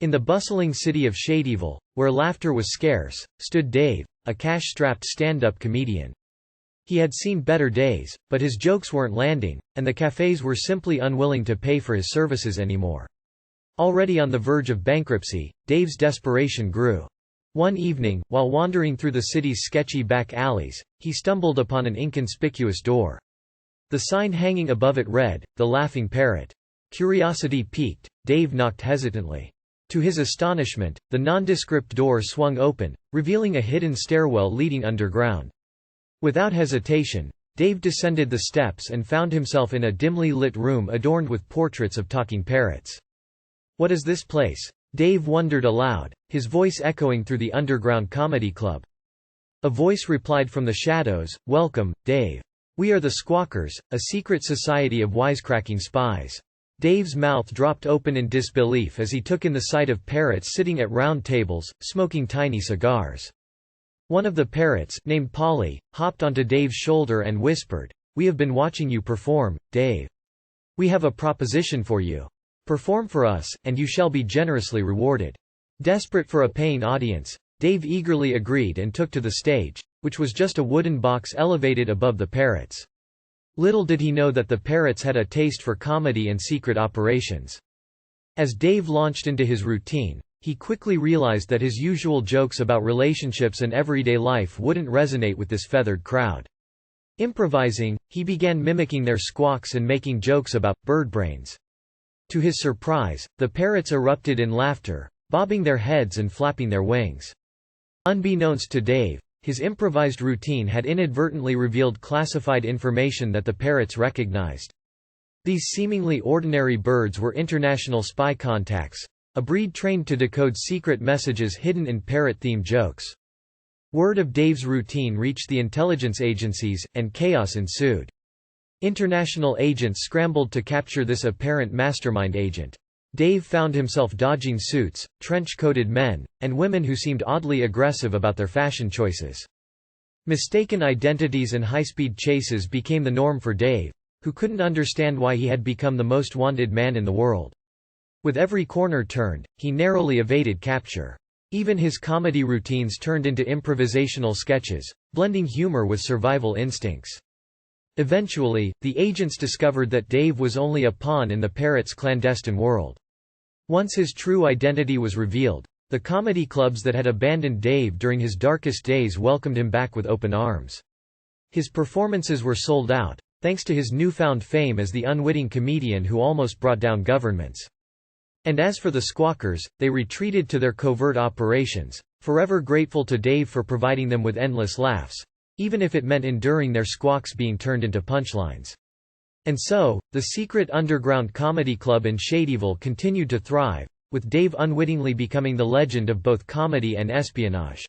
In the bustling city of Shadyville, where laughter was scarce, stood Dave, a cash-strapped stand-up comedian. He had seen better days, but his jokes weren't landing, and the cafes were simply unwilling to pay for his services anymore. Already on the verge of bankruptcy, Dave's desperation grew. One evening, while wandering through the city's sketchy back alleys, he stumbled upon an inconspicuous door. The sign hanging above it read, "The Laughing Parrot." Curiosity piqued, Dave knocked hesitantly. To his astonishment, the nondescript door swung open, revealing a hidden stairwell leading underground. Without hesitation, Dave descended the steps and found himself in a dimly lit room adorned with portraits of talking parrots. "What is this place?" Dave wondered aloud, his voice echoing through the underground comedy club. A voice replied from the shadows, "Welcome, Dave. We are the Squawkers, a secret society of wisecracking spies." Dave's mouth dropped open in disbelief as he took in the sight of parrots sitting at round tables, smoking tiny cigars. One of the parrots, named Polly, hopped onto Dave's shoulder and whispered, "We have been watching you perform, Dave. We have a proposition for you. Perform for us, and you shall be generously rewarded." Desperate for a paying audience, Dave eagerly agreed and took to the stage, which was just a wooden box elevated above the parrots. Little did he know that the parrots had a taste for comedy and secret operations. As Dave launched into his routine, he quickly realized that his usual jokes about relationships and everyday life wouldn't resonate with this feathered crowd. Improvising, he began mimicking their squawks and making jokes about bird brains. To his surprise, the parrots erupted in laughter, bobbing their heads and flapping their wings. Unbeknownst to Dave, his improvised routine had inadvertently revealed classified information that the parrots recognized. These seemingly ordinary birds were international spy contacts, a breed trained to decode secret messages hidden in parrot-themed jokes. Word of Dave's routine reached the intelligence agencies, and chaos ensued. International agents scrambled to capture this apparent mastermind agent. Dave found himself dodging suits, trench-coated men, and women who seemed oddly aggressive about their fashion choices. Mistaken identities and high-speed chases became the norm for Dave, who couldn't understand why he had become the most wanted man in the world. With every corner turned, he narrowly evaded capture. Even his comedy routines turned into improvisational sketches, blending humor with survival instincts. Eventually, the agents discovered that Dave was only a pawn in the parrots' clandestine world. Once his true identity was revealed, the comedy clubs that had abandoned Dave during his darkest days welcomed him back with open arms. His performances were sold out, thanks to his newfound fame as the unwitting comedian who almost brought down governments. And as for the Squawkers, they retreated to their covert operations, forever grateful to Dave for providing them with endless laughs, even if it meant enduring their squawks being turned into punchlines. And so, the secret underground comedy club in Shadyville continued to thrive, with Dave unwittingly becoming the legend of both comedy and espionage.